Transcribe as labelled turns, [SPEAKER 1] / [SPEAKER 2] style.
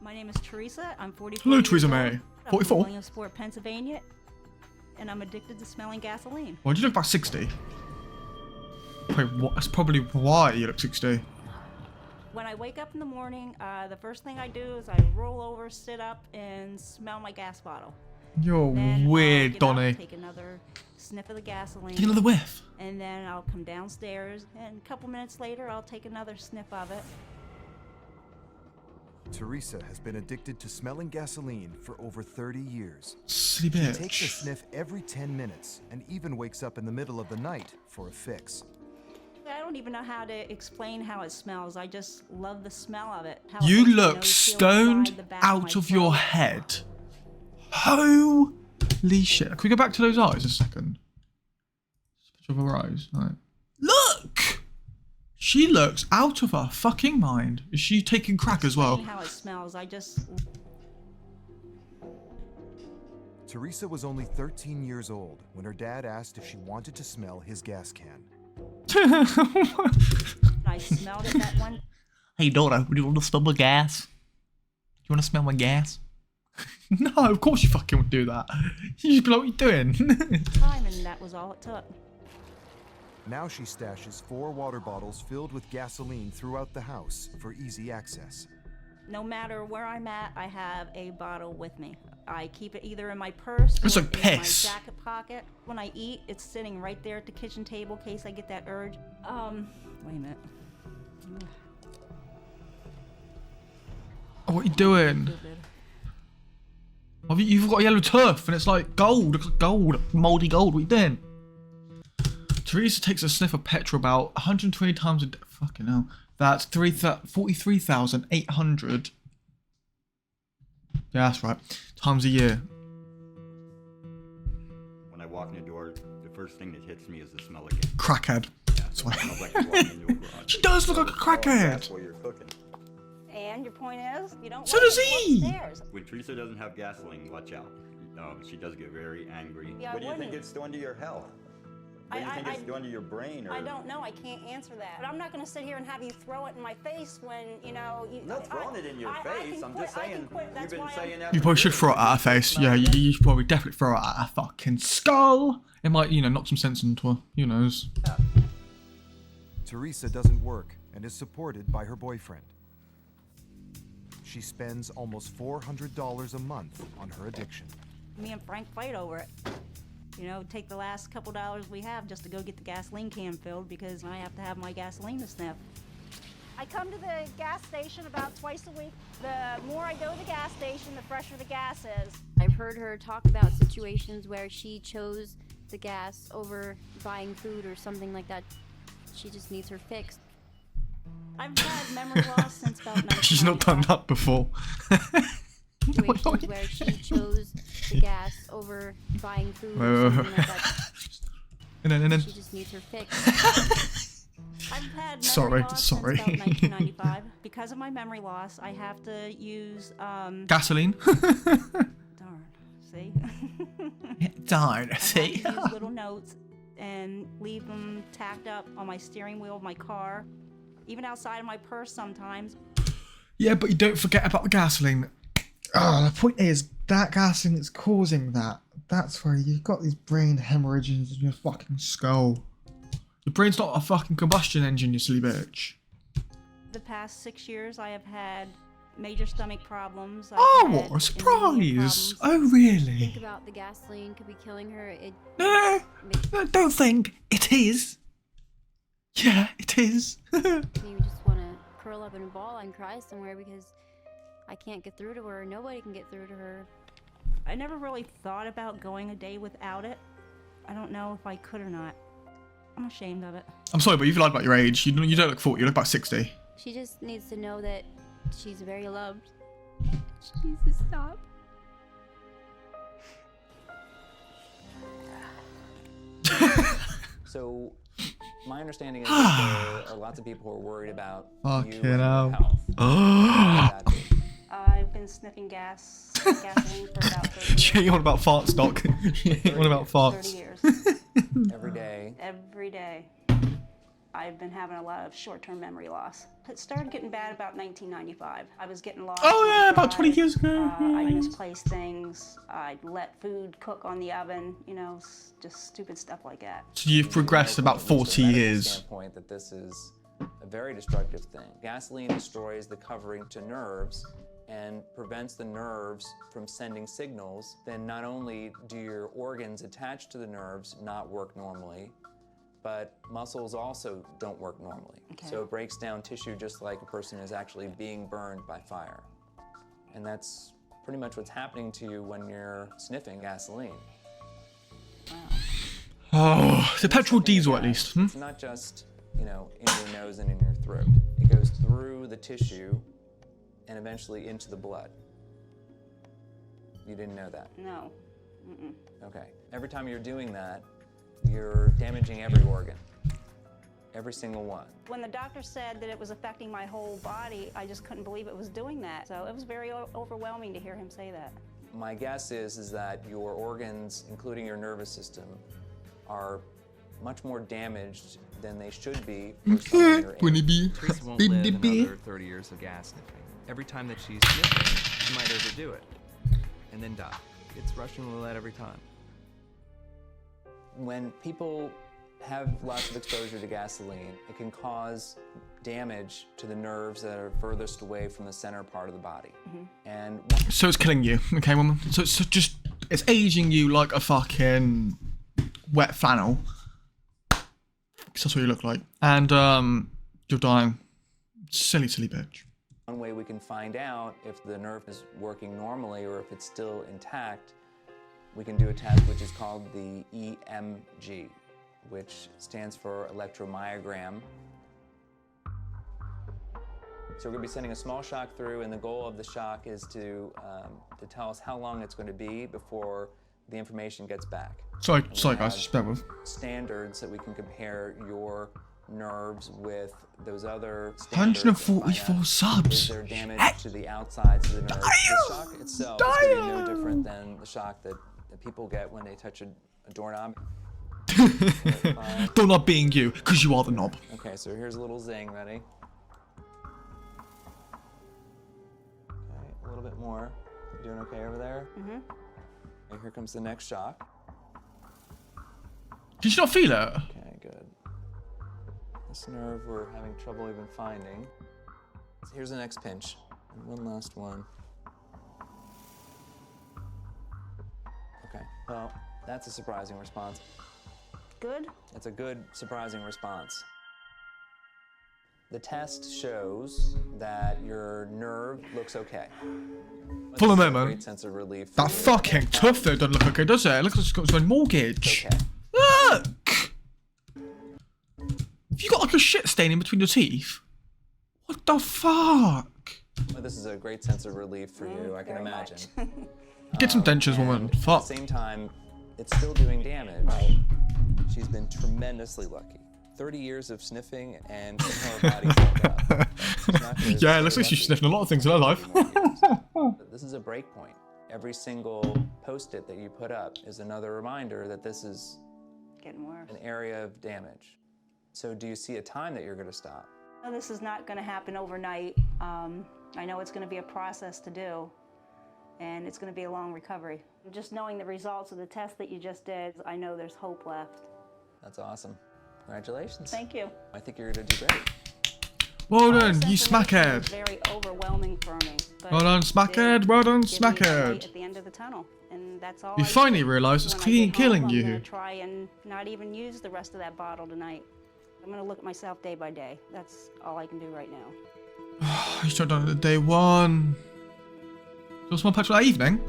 [SPEAKER 1] My name is Teresa. I'm 44
[SPEAKER 2] Hello,
[SPEAKER 1] years
[SPEAKER 2] Teresa
[SPEAKER 1] old.
[SPEAKER 2] May.
[SPEAKER 1] I'm
[SPEAKER 2] 44?
[SPEAKER 1] from Williamsport, Pennsylvania, and I'm addicted to smelling gasoline.
[SPEAKER 2] Why do you look about 60? Wait, what? That's probably why you look 60.
[SPEAKER 1] When I wake up in the morning, the first thing I do is I roll over, sit up, and smell my gas bottle.
[SPEAKER 2] You're
[SPEAKER 1] Then
[SPEAKER 2] weird,
[SPEAKER 1] I'll
[SPEAKER 2] Donny.
[SPEAKER 1] take another sniff of the gasoline.
[SPEAKER 2] Take another whiff.
[SPEAKER 1] And then I'll come downstairs, and a couple minutes later, I'll take another sniff of it.
[SPEAKER 3] Teresa has been addicted to smelling gasoline for over 30 years.
[SPEAKER 2] Silly
[SPEAKER 3] She
[SPEAKER 2] bitch.
[SPEAKER 3] takes a sniff every 10 minutes and even wakes up in the middle of the night for a fix.
[SPEAKER 1] I don't even know how to explain how it smells. I just love the smell of it. How
[SPEAKER 2] You
[SPEAKER 1] it makes my
[SPEAKER 2] look
[SPEAKER 1] nose feel
[SPEAKER 2] stoned
[SPEAKER 1] inside the back
[SPEAKER 2] out
[SPEAKER 1] my
[SPEAKER 2] of your
[SPEAKER 1] throat.
[SPEAKER 2] head. Holy shit. Can we go back to those eyes a second? Picture of her eyes. Right. Look! She looks out of her fucking mind. Is she taking crack as well?
[SPEAKER 1] How it smells. I just.
[SPEAKER 3] Teresa was only 13 years old when her dad asked if she wanted to smell his gas can.
[SPEAKER 1] I smelled it that one.
[SPEAKER 2] Hey daughter, would you want to smell my gas? Do you want to smell my gas? No, of course you fucking would do that. You just be like, what are you doing?
[SPEAKER 1] Time, and that was all it took.
[SPEAKER 3] Now she stashes 4 water bottles filled with gasoline throughout the house for easy access.
[SPEAKER 1] No matter where I'm at, I have a bottle with me. I keep it either in my purse
[SPEAKER 2] It's
[SPEAKER 1] or
[SPEAKER 2] like
[SPEAKER 1] in
[SPEAKER 2] piss.
[SPEAKER 1] my jacket pocket. When I eat, it's sitting right there at the kitchen table in case I get that urge. Wait a minute.
[SPEAKER 2] Oh, what are you doing? You've got yellow turf and it's like gold. Looks like gold. Mouldy gold. What are you doing? Teresa takes a sniff of petrol about 120 times a day. Fucking hell. That's 43,800. Yeah, that's right. Times a year.
[SPEAKER 4] When I walk in the door, the first thing that hits me is the smell of gas.
[SPEAKER 2] Crackhead.
[SPEAKER 4] It smells like you're walking into a garage.
[SPEAKER 2] She does look like a
[SPEAKER 4] That's
[SPEAKER 2] crackhead.
[SPEAKER 4] what you're cooking.
[SPEAKER 1] And your point is, you don't.
[SPEAKER 2] So
[SPEAKER 1] want
[SPEAKER 2] does
[SPEAKER 1] to go
[SPEAKER 2] he.
[SPEAKER 1] upstairs.
[SPEAKER 4] When Teresa doesn't have gasoline, watch out. She does get very angry.
[SPEAKER 1] Yeah, I
[SPEAKER 4] what do you think
[SPEAKER 1] wouldn't.
[SPEAKER 4] it's doing to your health? What do you think it's doing to your brain? Or
[SPEAKER 1] I don't know. I can't answer that. But I'm not going to sit here and have you throw it in my face when, you know...
[SPEAKER 4] I'm not throwing it in your face. I'm just saying, you've been saying that.
[SPEAKER 2] You probably should throw it at her face. Yeah, you should probably definitely throw it at her fucking skull. It might, knock some sense into her. Who knows?
[SPEAKER 3] Teresa doesn't work and is supported by her boyfriend. She spends almost $400 a month on her addiction.
[SPEAKER 1] Me and Frank fight over it. Take the last couple dollars we have just to go get the gasoline can filled because I have to have my gasoline to sniff. I come to the gas station about twice a week. The more I go to the gas station, the fresher the gas is.
[SPEAKER 5] I've heard her talk about situations where she chose the gas over buying food or something like that. She just needs her fixed.
[SPEAKER 1] I've had memory loss since about 1995.
[SPEAKER 2] She's not done that before.
[SPEAKER 5] Situations where she chose the gas over buying food or something like that.
[SPEAKER 2] And then.
[SPEAKER 5] She just needs her fixed.
[SPEAKER 1] I've had memory
[SPEAKER 2] Sorry.
[SPEAKER 1] loss since about 1995. Because of my memory loss, I have to use
[SPEAKER 2] Gasoline.
[SPEAKER 1] darn, see?
[SPEAKER 2] Darn,
[SPEAKER 1] I have to use little notes and leave them tacked up on my steering wheel of my car, even outside of my purse sometimes.
[SPEAKER 2] Yeah, but you don't forget about the gasoline. Oh, the point is, that gasoline is causing that. That's where you've got these brain hemorrhages in your fucking skull. Your brain's not a fucking combustion engine, you silly bitch.
[SPEAKER 1] The past 6 years, I have had major stomach problems. I've
[SPEAKER 2] Oh,
[SPEAKER 1] had
[SPEAKER 2] what a
[SPEAKER 1] anemia
[SPEAKER 2] surprise!
[SPEAKER 1] problems.
[SPEAKER 2] Oh, really?
[SPEAKER 5] Think about the gasoline could be killing her.
[SPEAKER 2] No, don't think. It is. Yeah, it is.
[SPEAKER 5] You just want to curl up in a ball and cry somewhere because I can't get through to her. Nobody can get through to her.
[SPEAKER 1] I never really thought about going a day without it. I don't know if I could or not. I'm ashamed of it.
[SPEAKER 2] I'm sorry, but you've lied about your age. You don't look 40, you look about 60.
[SPEAKER 5] She just needs to know that she's very loved. She needs to stop.
[SPEAKER 6] So, my understanding is that there are lots of people who are worried about you
[SPEAKER 2] Fucking
[SPEAKER 6] and your
[SPEAKER 2] hell.
[SPEAKER 6] health.
[SPEAKER 2] Oh.
[SPEAKER 1] I've been sniffing gasoline for about 30 years.
[SPEAKER 2] She ain't on about fart stock. She ain't on about
[SPEAKER 1] 30
[SPEAKER 2] farts.
[SPEAKER 1] years.
[SPEAKER 6] Every day.
[SPEAKER 1] Every day. I've been having a lot of short-term memory loss. It started getting bad about 1995. I was getting lost.
[SPEAKER 2] Oh
[SPEAKER 1] on
[SPEAKER 2] yeah, about
[SPEAKER 1] drive.
[SPEAKER 2] 20 years ago.
[SPEAKER 1] I misplaced things. I'd let food cook on the oven. You know, just stupid stuff like that.
[SPEAKER 2] So you've progressed about 40 years.
[SPEAKER 6] Standpoint that this is a very destructive thing. Gasoline destroys the covering to nerves and prevents the nerves from sending signals. Then not only do your organs attached to the nerves not work normally, but muscles also don't work normally.
[SPEAKER 1] Okay.
[SPEAKER 6] So it breaks down tissue just like a person is actually being burned by fire. And that's pretty much what's happening to you when you're sniffing gasoline.
[SPEAKER 2] Oh, the petrol diesel at least. Hmm?
[SPEAKER 6] It's not just, you know, in your nose and in your throat. It goes through the tissue and eventually into the blood. You didn't know that?
[SPEAKER 1] No. Mm-mm.
[SPEAKER 6] Okay. Every time you're doing that, you're damaging every organ. Every single one.
[SPEAKER 1] When the doctor said that it was affecting my whole body, I just couldn't believe it was doing that. So it was very overwhelming to hear him say that.
[SPEAKER 6] My guess is that your organs, including your nervous system, are much more damaged than they should be for someone your age.
[SPEAKER 7] Teresa won't live another 30 years of gas sniffing. Every time that she's sniffing, she might overdo it and then die. It's Russian roulette every time.
[SPEAKER 6] When people have lots of exposure to gasoline, it can cause damage to the nerves that are furthest away from the center part of the body. And
[SPEAKER 2] So it's killing you, okay, woman? So it's just, it's aging you like a fucking wet flannel. 'Cause that's what you look like. And, you're dying. Silly, silly bitch.
[SPEAKER 6] one way we can find out if the nerve is working normally or if it's still intact, we can do a test which is called the EMG, which stands for electromyogram. So we're going to be sending a small shock through, and the goal of the shock is to tell us how long it's going to be before the information gets back.
[SPEAKER 2] Sorry
[SPEAKER 6] And
[SPEAKER 2] guys,
[SPEAKER 6] we have
[SPEAKER 2] just bear with.
[SPEAKER 6] standards that we can compare your nerves with those other standards.
[SPEAKER 2] 144
[SPEAKER 6] Is
[SPEAKER 2] subs.
[SPEAKER 6] there damage to the outsides of the nerves? The shock itself is going to be no different than the shock that people get when they touch a doorknob.
[SPEAKER 2] Though not being you, because you are the knob.
[SPEAKER 6] Okay, so here's a little zing. Ready? Okay, a little bit more. You doing okay over there?
[SPEAKER 1] Mm-hmm.
[SPEAKER 6] Okay, here comes the next shock.
[SPEAKER 2] Did you not feel it?
[SPEAKER 6] Okay, good. This nerve we're having trouble even finding. So here's the next pinch. And one last one. Okay, well, that's a surprising response.
[SPEAKER 1] Good?
[SPEAKER 6] It's a good, surprising response. The test shows that your nerve looks okay.
[SPEAKER 2] For a
[SPEAKER 6] This is a
[SPEAKER 2] moment.
[SPEAKER 6] great sense of relief for
[SPEAKER 2] That
[SPEAKER 6] you.
[SPEAKER 2] fucking tooth though doesn't look okay, does it? It looks like it's got its own mortgage.
[SPEAKER 6] Okay.
[SPEAKER 2] Look! Have you got like a shit stain in between your teeth? What the fuck?
[SPEAKER 6] Well, this is a great sense of relief for you, I can
[SPEAKER 1] very
[SPEAKER 6] imagine.
[SPEAKER 1] much.
[SPEAKER 2] Get some dentures,
[SPEAKER 6] And
[SPEAKER 2] woman.
[SPEAKER 6] At
[SPEAKER 2] Fuck.
[SPEAKER 6] the same time, it's still doing damage. She's been tremendously lucky. 30 years of sniffing and somehow her body's held up. She's not gonna
[SPEAKER 2] Yeah, it looks
[SPEAKER 6] stay
[SPEAKER 2] like she's
[SPEAKER 6] lucky
[SPEAKER 2] sniffing a lot of things in her life.
[SPEAKER 6] for many more years. This is a break point. Every single post-it that you put up is another reminder that this is
[SPEAKER 1] Getting worse.
[SPEAKER 6] an area of damage. So do you see a time that you're going to stop?
[SPEAKER 1] No, this is not going to happen overnight. I know it's going to be a process to do, and it's going to be a long recovery. Just knowing the results of the test that you just did, I know there's hope left.
[SPEAKER 6] That's awesome. Congratulations.
[SPEAKER 1] Thank you.
[SPEAKER 6] I think you're going to do great.
[SPEAKER 2] Well
[SPEAKER 1] All
[SPEAKER 2] done,
[SPEAKER 1] this
[SPEAKER 2] you
[SPEAKER 1] information was
[SPEAKER 2] smackhead.
[SPEAKER 1] very overwhelming for me. but
[SPEAKER 2] Well done,
[SPEAKER 1] it
[SPEAKER 2] smackhead.
[SPEAKER 1] did
[SPEAKER 2] Well done,
[SPEAKER 1] give me a light
[SPEAKER 2] smackhead.
[SPEAKER 1] at the end of the tunnel, and that's all.
[SPEAKER 2] You
[SPEAKER 1] I
[SPEAKER 2] finally
[SPEAKER 1] did.
[SPEAKER 2] realised it's
[SPEAKER 1] When I get home,
[SPEAKER 2] killing
[SPEAKER 1] I'm
[SPEAKER 2] you.
[SPEAKER 1] gonna try and not even use the rest of that bottle tonight. I'm gonna look at myself day by day. That's all I can do right now.
[SPEAKER 2] You should have done it at day one. So what's my petrol that evening?